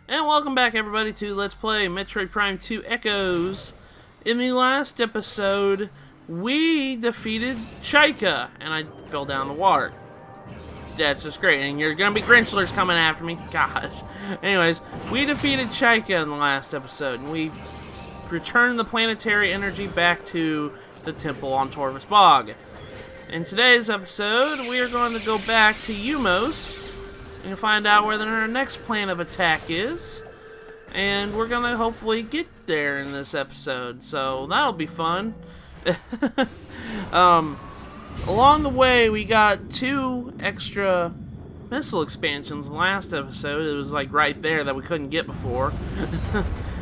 And welcome back, everybody, to Let's Play Metroid Prime 2 Echoes. In the last episode, we defeated Chica, and I fell down the water. That's just great, and you're gonna be Grinchlers coming after me. Gosh. Anyways, we defeated Chica in the last episode, and we returned the planetary energy back to the temple on Torvus Bog. In today's episode, we are going to go back to U-Mos and find out where our next plan of attack is. And we're gonna hopefully get there in this episode, so that'll be fun. Along the way, we got 2 extra missile expansions last episode. It was like right there that we couldn't get before.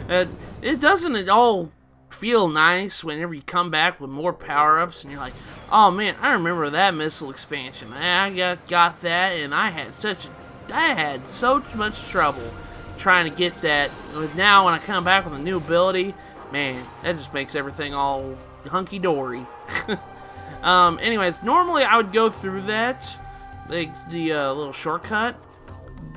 It doesn't at all feel nice whenever you come back with more power-ups and you're like, oh man, I remember that missile expansion. I got that, and I had so much trouble trying to get that. Now when I come back with a new ability, man, that just makes everything all hunky-dory. Anyways, normally I would go through that, the little shortcut,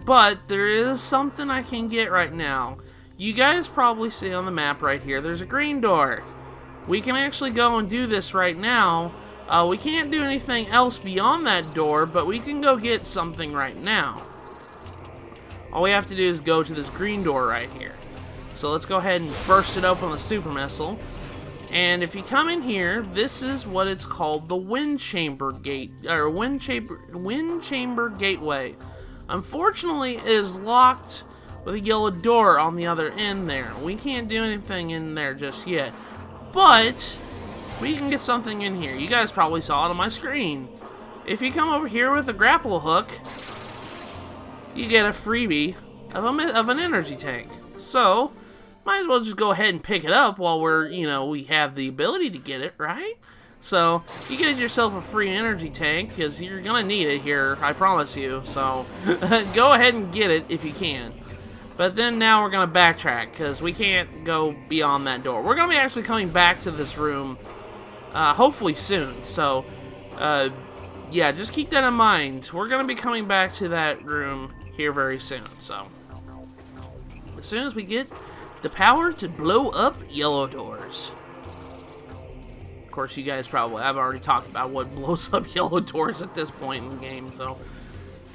but there is something I can get right now. You guys probably see on the map right here, there's a green door. We can actually go and do this right now. We can't do anything else beyond that door, but we can go get something right now. All we have to do is go to this green door right here. So let's go ahead and burst it open with a super missile. And if you come in here, this is what it's called, the wind chamber gate, or wind chamber gateway. Unfortunately, it is locked with a yellow door on the other end there. We can't do anything in there just yet, but we can get something in here. You guys probably saw it on my screen. If you come over here with a grapple hook, you get a freebie of an energy tank. So, might as well just go ahead and pick it up while we have the ability to get it, right? So, you get yourself a free energy tank, because you're gonna need it here, I promise you. So, go ahead and get it if you can. But then now we're gonna backtrack, because we can't go beyond that door. We're gonna be actually coming back to this room, hopefully soon. So, yeah, just keep that in mind. We're gonna be coming back to that room here very soon. So, as soon as we get the power to blow up yellow doors. Of course, you guys probably, I've already talked about what blows up yellow doors at this point in the game, so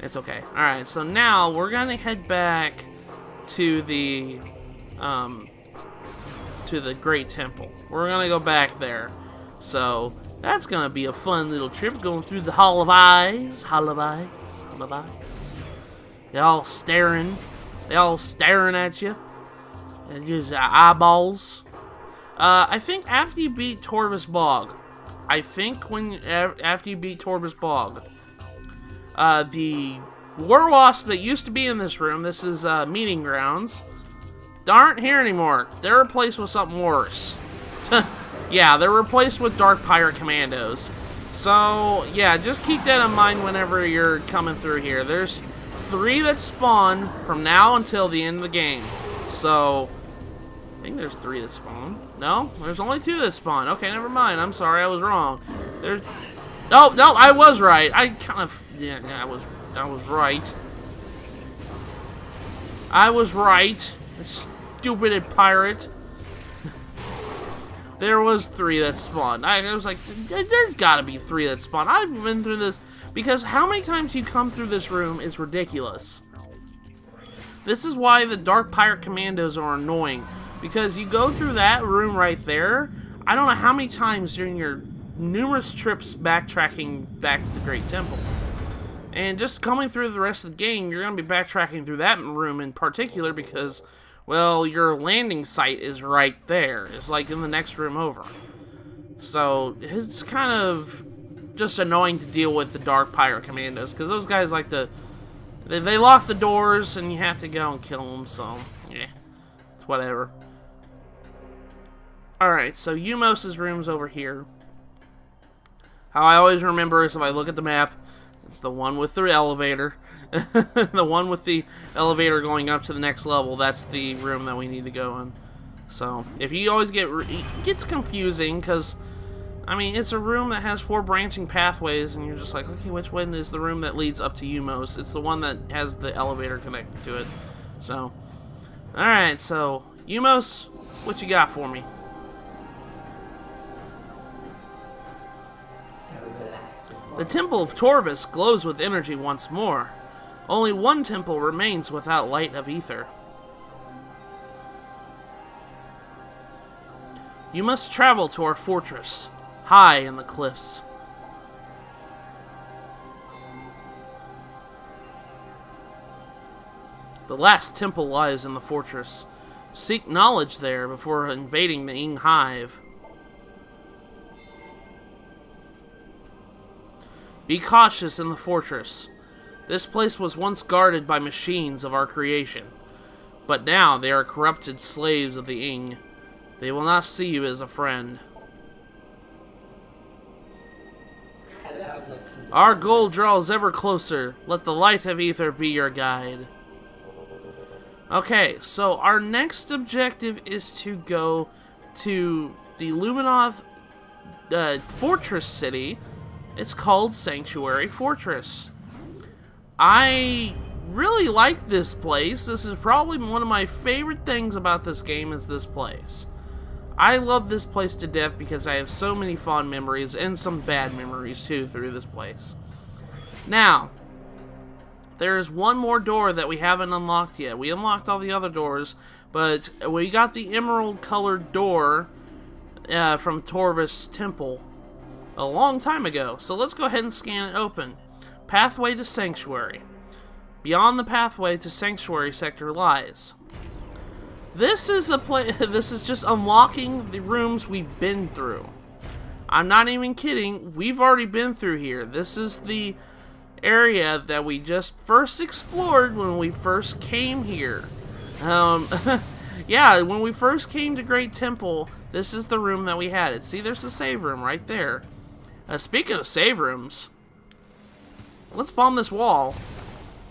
it's okay. Alright, so now we're gonna head back to the Great Temple. We're gonna go back there. So that's gonna be a fun little trip, going through the Hall of Eyes. They all staring at you. And just eyeballs. I think after you beat Torvus Bog, the war wasp that used to be in this room, this is meeting grounds, aren't here anymore. They're replaced with something worse. Yeah, they're replaced with Dark Pirate Commandos. So, yeah, just keep that in mind whenever you're coming through here. There's 3 that spawn from now until the end of the game. So, I think there's 3 that spawn. No? There's only 2 that spawn. Okay, never mind. I'm sorry, I was wrong. There's... Oh, no, I was right. I kind of... Yeah, I was right. I was right. Stupid pirate. There was 3 that spawned. I was like, there's gotta be 3 that spawned. I've been through this, because how many times you come through this room is ridiculous. This is why the Dark Pirate Commandos are annoying, because you go through that room right there, I don't know how many times during your numerous trips backtracking back to the Great Temple. And just coming through the rest of the game, you're going to be backtracking through that room in particular because, well, your landing site is right there. It's like in the next room over. So, it's kind of just annoying to deal with the Dark Pirate Commandos, because those guys like to... They lock the doors, and you have to go and kill them, so, yeah. It's whatever. Alright, so U-Mos' room's over here. How I always remember is if I look at the map, it's the one with the elevator. The one with the elevator going up to the next level, that's the room that we need to go in. So, if you always it gets confusing, because, I mean, it's a room that has 4 branching pathways, and you're just like, okay, which one is the room that leads up to U-Mos? It's the one that has the elevator connected to it. So, Alright, so, U-Mos, what you got for me? The Temple of Torvis glows with energy once more. Only one temple remains without light of ether. You must travel to our fortress, high in the cliffs. The last temple lies in the fortress. Seek knowledge there before invading the Ing Hive. Be cautious in the fortress. This place was once guarded by machines of our creation, but now they are corrupted slaves of the Ing. They will not see you as a friend. Our goal draws ever closer. Let the light of ether be your guide. Okay, so our next objective is to go to the Luminoth Fortress City. It's called Sanctuary Fortress. I really like this place. This is probably one of my favorite things about this game is this place. I love this place to death because I have so many fond memories and some bad memories too through this place. Now, there is one more door that we haven't unlocked yet. We unlocked all the other doors, but we got the emerald colored door from Torvis Temple a long time ago. So let's go ahead and scan it open. Pathway to Sanctuary. Beyond the pathway to Sanctuary sector lies. This is this is just unlocking the rooms we've been through. I'm not even kidding. We've already been through here. This is the area that we just first explored when we first came here. Yeah, when we first came to Great Temple, this is the room that we had it. See, there's the save room right there. Speaking of save rooms, let's bomb this wall.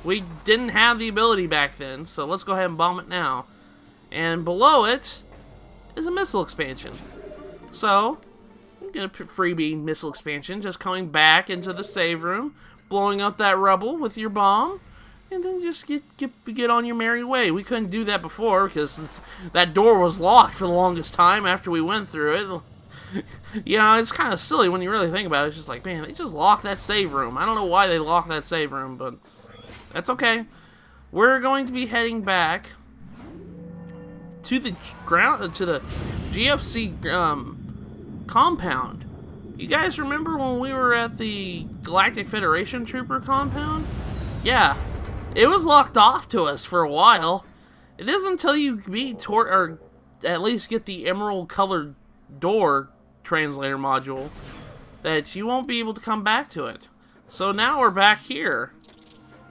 We didn't have the ability back then, so let's go ahead and bomb it now. And below it is a missile expansion. So, I'm gonna freebie missile expansion, just coming back into the save room, blowing up that rubble with your bomb, and then just get on your merry way. We couldn't do that before because that door was locked for the longest time after we went through it. You know, it's kind of silly when you really think about it. It's just like, man, they just locked that save room. I don't know why they locked that save room, but that's okay. We're going to be heading back to the ground, to the GFC compound. You guys remember when we were at the Galactic Federation Trooper compound? Yeah, it was locked off to us for a while. It isn't until you beat or at least get the emerald colored door translator module that you won't be able to come back to it. So now we're back here.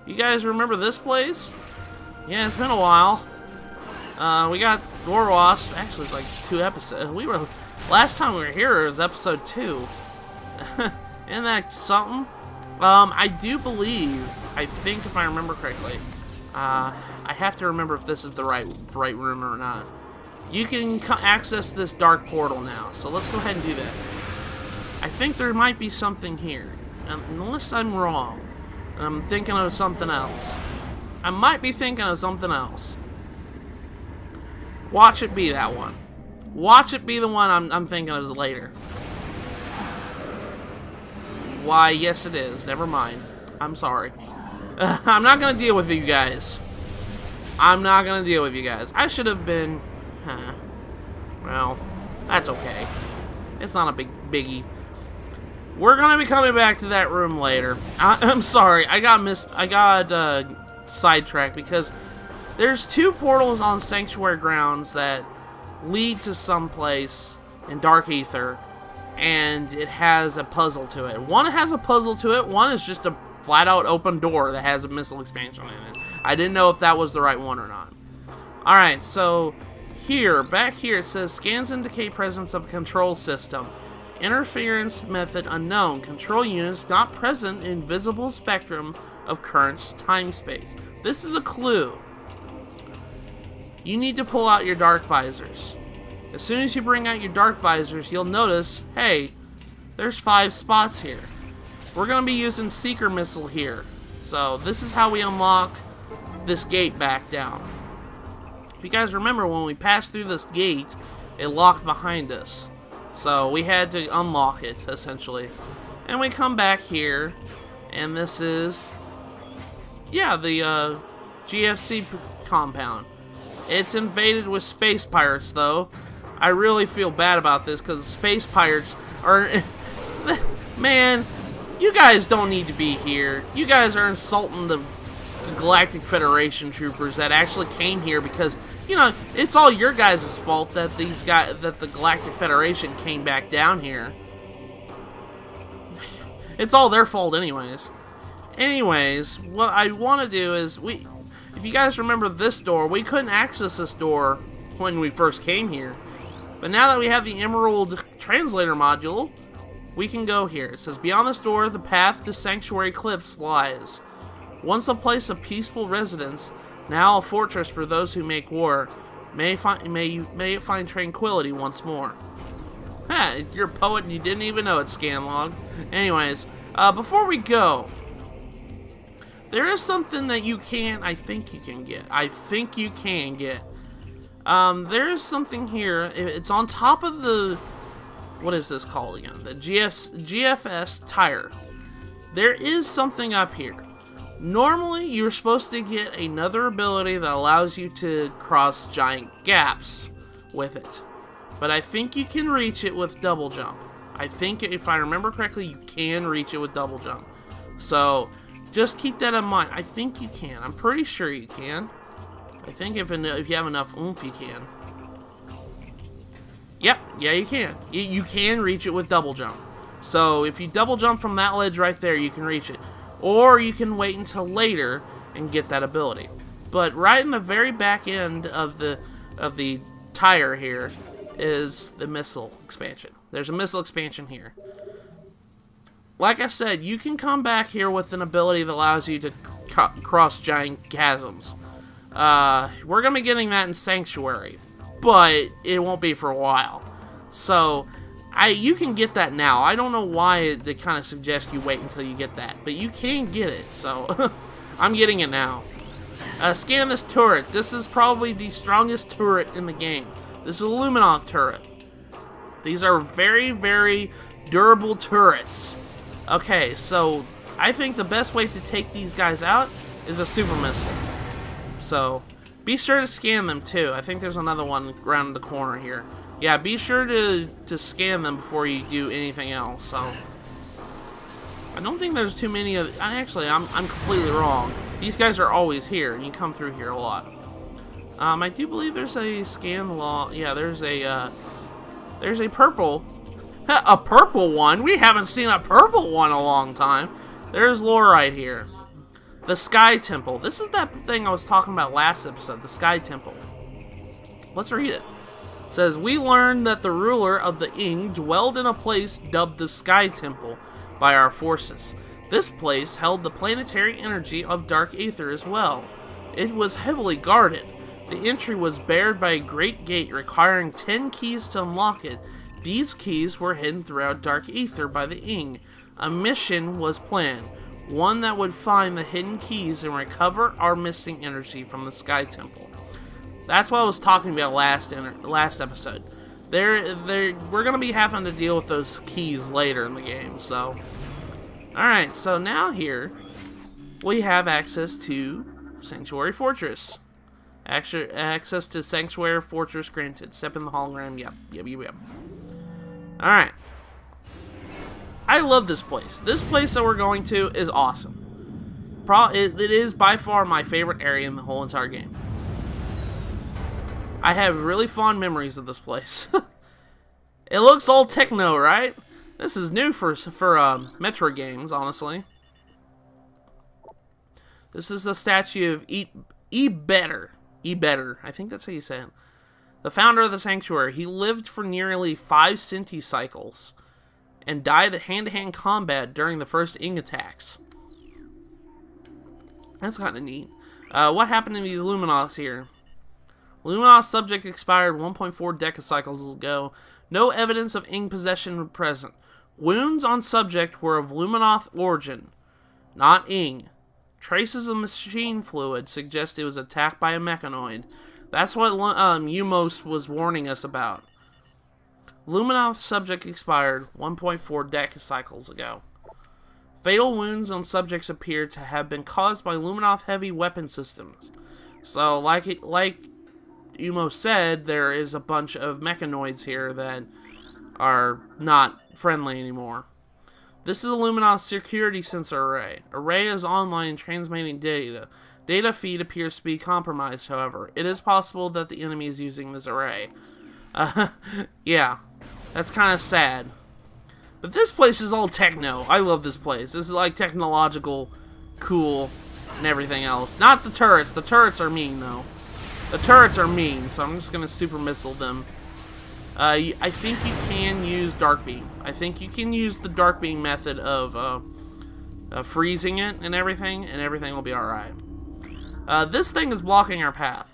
You guys remember this place? Yeah, it's been a while. We got Gorwasp. Actually, it's like 2 episodes. Last time we were here, it was episode 2. Isn't that something? I do believe, I think if I remember correctly, I have to remember if this is the right room or not. You can access this dark portal now, so let's go ahead and do that. I think there might be something here, unless I'm wrong, and I'm thinking of something else. I might be thinking of something else. Watch it be that one. Watch it be the one I'm thinking of later. Why, yes it is. Never mind. I'm sorry. I'm not going to deal with you guys. I'm not going to deal with you guys. I should have been... Well, that's okay. It's not a biggie. We're going to be coming back to that room later. I'm sorry. I got sidetracked because there's 2 portals on Sanctuary grounds that lead to someplace in Dark Ether, and it has a puzzle to it. One has a puzzle to it, one is just a flat-out open door that has a missile expansion in it. I didn't know if that was the right one or not. Alright, so back here, it says, scans indicate presence of control system. Interference method unknown. Control units not present in visible spectrum of current time-space. This is a clue. You need to pull out your dark visors. As soon as you bring out your dark visors, you'll notice, hey, there's 5 spots here. We're going to be using Seeker Missile here. So this is how we unlock this gate back down. If you guys remember, when we passed through this gate, it locked behind us. So we had to unlock it, essentially. And we come back here, and this is, yeah, the GFC compound. It's invaded with space pirates, though. I really feel bad about this, because space pirates are... Man, you guys don't need to be here. You guys are insulting the Galactic Federation troopers that actually came here because, you know, it's all your guys' fault that the Galactic Federation came back down here. It's all their fault anyways. Anyways, what I want to do is, if you guys remember this door, we couldn't access this door when we first came here. But now that we have the Emerald Translator module, we can go here. It says, beyond this door, the path to Sanctuary Cliffs lies. Once a place of peaceful residence, now a fortress for those who make war, may it find tranquility once more. Ha, you're a poet and you didn't even know it, Scanlog. Anyways, before we go, there is something that I think you can get. There is something here. It's on top of the, what is this called again? The GFS tire. There is something up here. Normally, you're supposed to get another ability that allows you to cross giant gaps with it. But I think you can reach it with double jump. I think, if I remember correctly, you can reach it with double jump. So, just keep that in mind. I think you can. I'm pretty sure you can. I think if you have enough oomph, you can. Yep, yeah, you can. You can reach it with double jump. So, if you double jump from that ledge right there, you can reach it. Or you can wait until later and get that ability. But right in the very back end of the tire here is the missile expansion. There's a missile expansion here. Like I said, you can come back here with an ability that allows you to cross giant chasms. We're going to be getting that in Sanctuary, but it won't be for a while. So, you can get that now. I don't know why they kind of suggest you wait until you get that, but you can get it, so I'm getting it now. Scan this turret. This is probably the strongest turret in the game. This is a Luminok turret. These are very, very durable turrets. Okay, so I think the best way to take these guys out is a super missile. So, be sure to scan them too. I think there's another one around the corner here. Yeah, be sure to scan them before you do anything else. So, I don't think there's too many of... Actually, I'm completely wrong. These guys are always here, and you come through here a lot. I do believe there's a scan law. Yeah, there's a purple... A purple one? We haven't seen a purple one in a long time. There's lore right here. The Sky Temple. This is that thing I was talking about last episode, the Sky Temple. Let's read it. It says, we learned that the ruler of the Ing dwelled in a place dubbed the Sky Temple by our forces. This place held the planetary energy of dark ether as well. It was heavily guarded. The entry was barred by a great gate requiring 10 keys to unlock it. These keys were hidden throughout dark ether by the Ing. A mission was planned, one that would find the hidden keys and recover our missing energy from the Sky Temple. That's what I was talking about last episode. We're going to be having to deal with those keys later in the game, so... Alright, so now here, we have access to Sanctuary Fortress. Access to Sanctuary Fortress granted. Step in the hologram, yep. Alright. I love this place. This place that we're going to is awesome. It is by far my favorite area in the whole entire game. I have really fond memories of this place. It looks all techno, right? This is new for Metroid games, honestly. This is a statue of Better. I think that's how you say it. The founder of the Sanctuary. He lived for nearly 5 centicycles and died in hand-to-hand combat during the first Ing attacks. That's kind of neat. What happened to these Luminos here? Luminos subject expired 1.4 decacycles ago. No evidence of Ing possession present. Wounds on subject were of Luminoth origin, not Ing. Traces of machine fluid suggest it was attacked by a mechanoid. That's what U-Mos was warning us about. Luminov subject expired 1.4 decacycles ago. Fatal wounds on subjects appear to have been caused by Luminov heavy weapon systems. So, like U-Mos said, there is a bunch of mechanoids here that are not friendly anymore. This is a Luminov security sensor array. Array is online transmitting data. Data feed appears to be compromised, however. It is possible that the enemy is using this array. Yeah, that's kind of sad. But this place is all techno. I love this place. This is like technological, cool, and everything else. Not the turrets. The turrets are mean, though. The turrets are mean, so I'm just going to super missile them. I think you can use Dark Beam. I think you can use the Dark Beam method of freezing it and everything will be alright. This thing is blocking our path.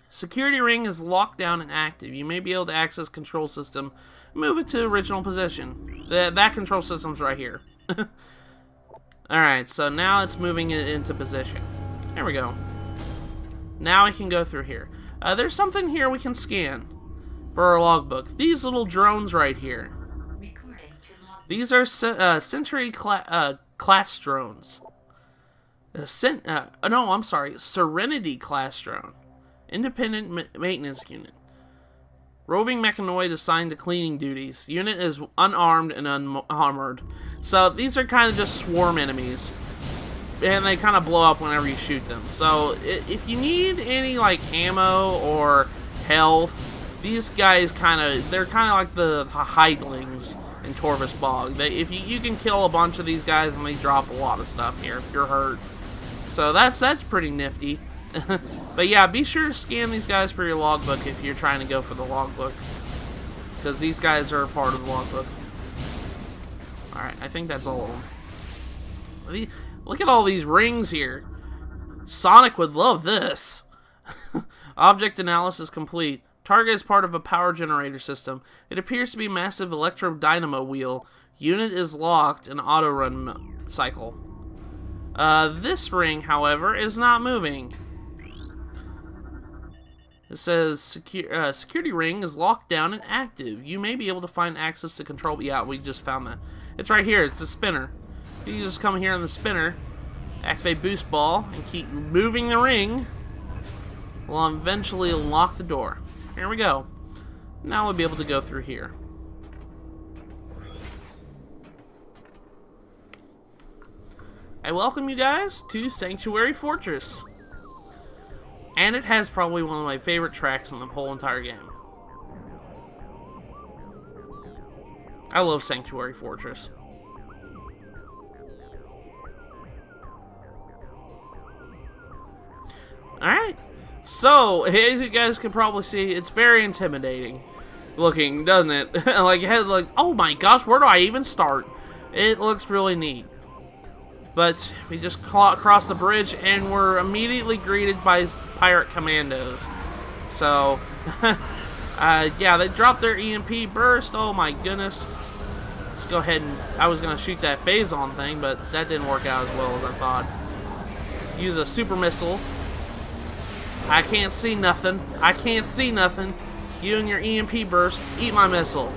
Security ring is locked down and active. You may be able to access control system. Move it to original position. That control system's right here. Alright, so now it's moving it into position. There we go. Now I can go through here. There's something here we can scan for our logbook. These little drones right here. These are Century class drones. No, I'm sorry. Serenity class drone. Independent maintenance unit. Roving mechanoid assigned to cleaning duties. Unit is unarmed and unarmored. So these are kind of just swarm enemies. And they kind of blow up whenever you shoot them. So if you need any like ammo or health, these guys they're kind of like the hidlings in Torvus Bog. If you can kill a bunch of these guys and they drop a lot of stuff here if you're hurt. So that's pretty nifty. But yeah, be sure to scan these guys for your logbook if you're trying to go for the logbook. Because these guys are a part of the logbook. Alright, I think that's all of them. Look at all these rings here. Sonic would love this. Object analysis complete. Target is part of a power generator system. It appears to be a massive electro-dynamo wheel. Unit is locked in auto-run cycle. This ring, however, is not moving. It says security ring is locked down and active. You may be able to find access to control. Yeah, we just found that. It's right here. It's a spinner. You can just come here on the spinner, activate boost ball, and keep moving the ring. Will eventually unlock the door. Here we go. Now we'll be able to go through here. I welcome you guys to Sanctuary Fortress. And it has probably one of my favorite tracks in the whole entire game. I love Sanctuary Fortress. Alright. So, as you guys can probably see, it's very intimidating looking, doesn't it? like, oh my gosh, where do I even start? It looks really neat. But we just cross the bridge and we're immediately greeted by pirate commandos. So, yeah, they dropped their EMP burst. Oh my goodness. Let's go ahead and... I was going to shoot that phase-on thing, but that didn't work out as well as I thought. Use a super missile. I can't see nothing. I can't see nothing. You and your EMP burst. Eat my missile.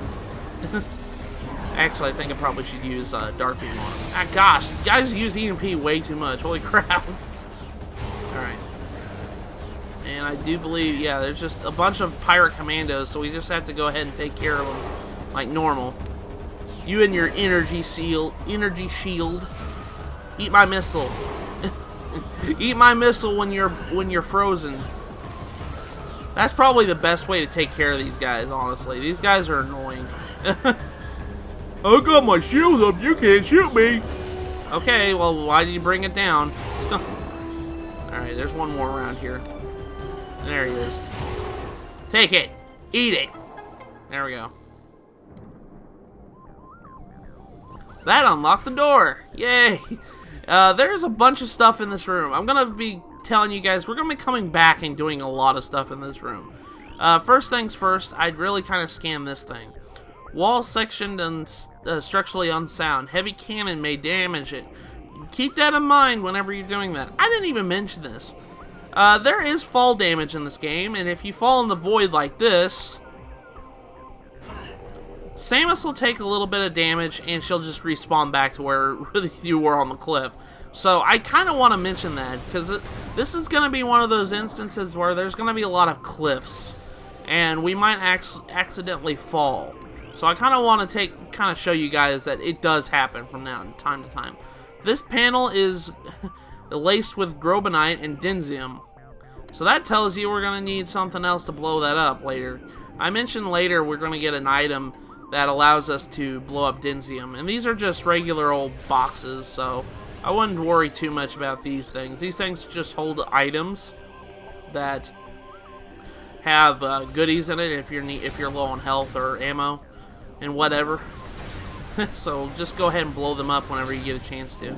Actually, I think I probably should use Dark Beam on him. Ah, gosh, guys use EMP way too much. Holy crap. Alright. And I do believe, yeah, there's just a bunch of pirate commandos, so we just have to go ahead and take care of them like normal. You and your energy shield. Eat my missile. Eat my missile when you're frozen. That's probably the best way to take care of these guys, honestly. These guys are annoying. I got my shield up, you can't shoot me. Okay, well, why did you bring it down? Alright, there's one more around here. There he is. Take it. Eat it. There we go. That unlocked the door. Yay. There's a bunch of stuff in this room. I'm going to be telling you guys, we're going to be coming back and doing a lot of stuff in this room. First things first, I'd really kind of scan this thing. Wall sectioned and structurally unsound. Heavy cannon may damage it. Keep that in mind whenever you're doing that. I didn't even mention this. There is fall damage in this game, and if you fall in the void like this, Samus will take a little bit of damage, and she'll just respawn back to where you were on the cliff. So I kind of want to mention that, because this is going to be one of those instances where there's going to be a lot of cliffs, and we might accidentally fall. So I kind of want to show you guys that it does happen from time to time. This panel is laced with Grobonite and Denzium. So that tells you we're going to need something else to blow that up later. I mentioned later we're going to get an item that allows us to blow up Denzium. And these are just regular old boxes, so I wouldn't worry too much about these things. These things just hold items that have goodies in it if you're low on health or ammo and whatever. So just go ahead and blow them up whenever you get a chance to.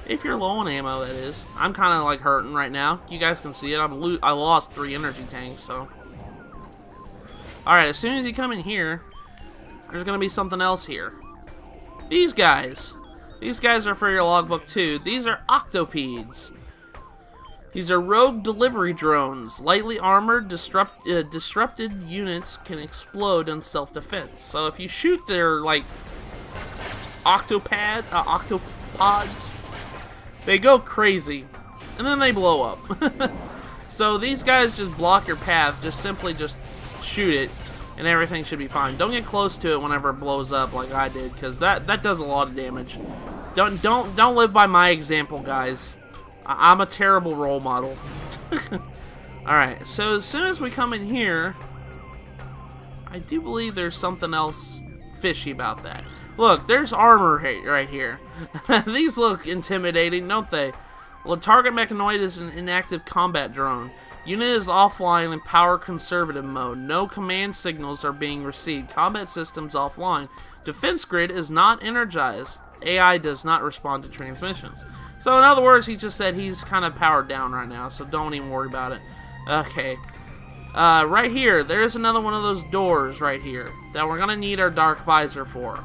If you're low on ammo, that is. I'm kind of like hurting right now. You guys can see it. I lost 3 energy tanks, so. Alright, as soon as you come in here, there's going to be something else here. These guys. These guys are for your logbook too. These are octopedes. These are rogue delivery drones. Lightly armored, disrupted units can explode in self-defense. So if you shoot their, like, octopods, they go crazy, and then they blow up. So these guys just block your path. Just simply shoot it, and everything should be fine. Don't get close to it whenever it blows up like I did, because that does a lot of damage. Don't live by my example, guys. I'm a terrible role model. Alright, so as soon as we come in here, I do believe there's something else fishy about that. Look, there's armor right here. These look intimidating, don't they? Well, the target mechanoid is an inactive combat drone. Unit is offline in power conservative mode. No command signals are being received. Combat systems offline. Defense grid is not energized. AI does not respond to transmissions. So in other words, he just said he's kind of powered down right now, so don't even worry about it. Okay. Right here, there's another one of those doors right here that we're going to need our Dark Visor for.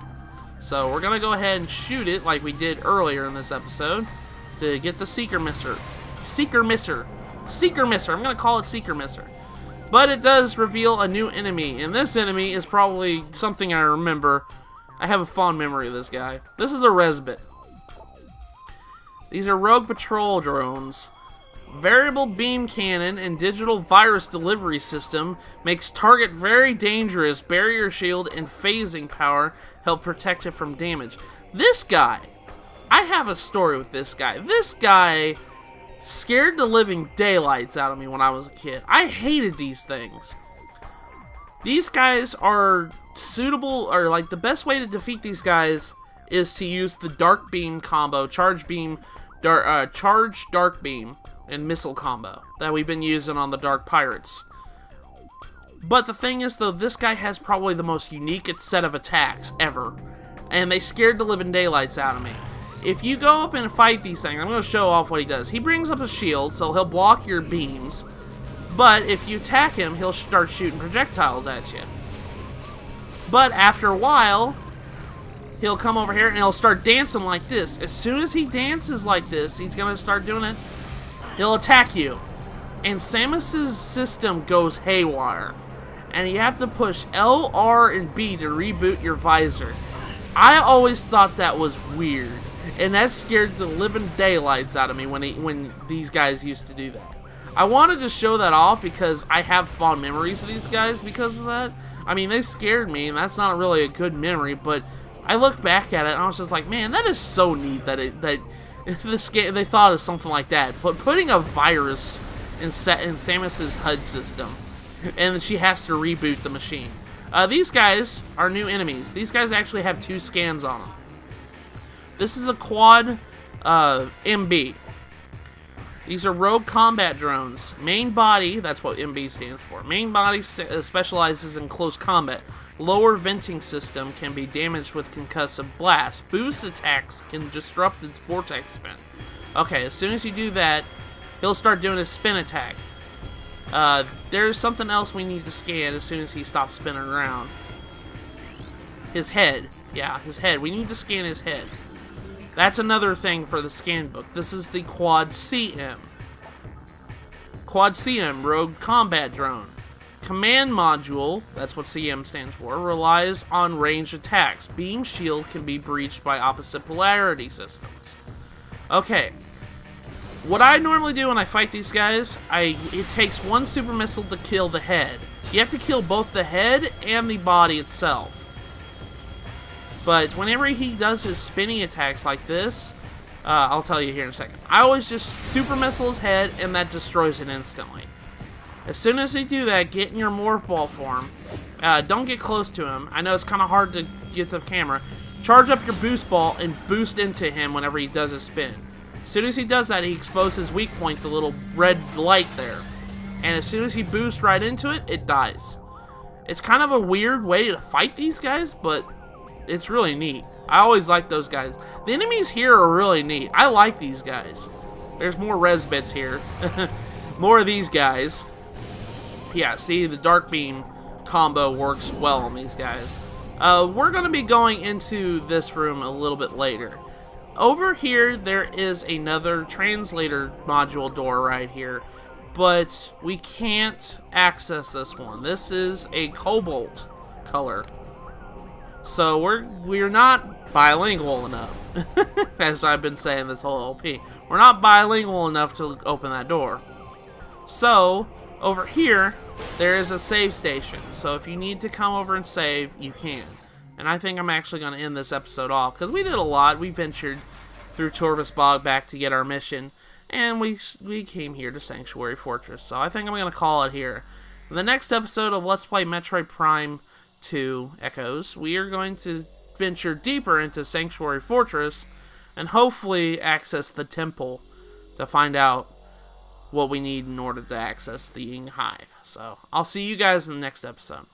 So we're going to go ahead and shoot it like we did earlier in this episode to get the Seeker Misser. Seeker Misser. Seeker Misser. I'm going to call it Seeker Misser. But it does reveal a new enemy, and this enemy is probably something I remember. I have a fond memory of this guy. This is a Resbit. These are rogue patrol drones. Variable beam cannon and digital virus delivery system makes target very dangerous. Barrier shield and phasing power help protect it from damage. This guy, I have a story with this guy. This guy scared the living daylights out of me when I was a kid. I hated these things. These guys are suitable, or like the best way to defeat these guys is to use the dark beam combo, charge dark beam and missile combo that we've been using on the Dark Pirates. But the thing is, though, this guy has probably the most unique set of attacks ever, and they scared the living daylights out of me. If you go up and fight these things, I'm going to show off what he does. He brings up a shield, so he'll block your beams, but if you attack him, he'll start shooting projectiles at you. But after a while, he'll come over here and he'll start dancing like this. As soon as he dances like this, he's going to start doing it. He'll attack you. And Samus's system goes haywire. And you have to push L, R, and B to reboot your visor. I always thought that was weird. And that scared the living daylights out of me when these guys used to do that. I wanted to show that off because I have fond memories of these guys because of that. I mean, they scared me, and that's not really a good memory, but I look back at it and I was just like, man, that is so neat that they thought of something like that. But putting a virus in Samus's HUD system, and she has to reboot the machine. These guys are new enemies. These guys actually have 2 scans on them. This is a quad MB. These are rogue combat drones. Main body, that's what MB stands for. Main body specializes in close combat. Lower venting system can be damaged with concussive blast. Boost attacks can disrupt its vortex spin. Okay, as soon as you do that, he'll start doing his spin attack. There's something else we need to scan as soon as he stops spinning around. His head. Yeah, his head. We need to scan his head. That's another thing for the scan book. This is the Quad CM. Quad CM, Rogue Combat Drone. Command Module, that's what CM stands for, relies on ranged attacks. Beam Shield can be breached by opposite polarity systems. Okay. What I normally do when I fight these guys, it takes one super missile to kill the head. You have to kill both the head and the body itself. But whenever he does his spinning attacks like this, I'll tell you here in a second. I always just super missile his head, and that destroys it instantly. As soon as you do that, get in your morph ball form. Don't get close to him. I know it's kind of hard to get the camera. Charge up your boost ball and boost into him whenever he does his spin. As soon as he does that, he exposes his weak point, the little red light there. And as soon as he boosts right into it, it dies. It's kind of a weird way to fight these guys, but it's really neat. I always like those guys. The enemies here are really neat. I like these guys. There's more res bits here. More of these guys. Yeah, see, the Dark Beam combo works well on these guys. We're going to be going into this room a little bit later. Over here, there is another translator module door right here, but we can't access this one. This is a cobalt color, so we're not bilingual enough, as I've been saying this whole LP. We're not bilingual enough to open that door. So over here, there is a save station, so if you need to come over and save, you can. And I think I'm actually going to end this episode off, because we did a lot. We ventured through Torvus Bog back to get our mission, and we came here to Sanctuary Fortress. So I think I'm going to call it here. In the next episode of Let's Play Metroid Prime 2 Echoes, we are going to venture deeper into Sanctuary Fortress, and hopefully access the temple to find out what we need in order to access the Ying Hive. So I'll see you guys in the next episode.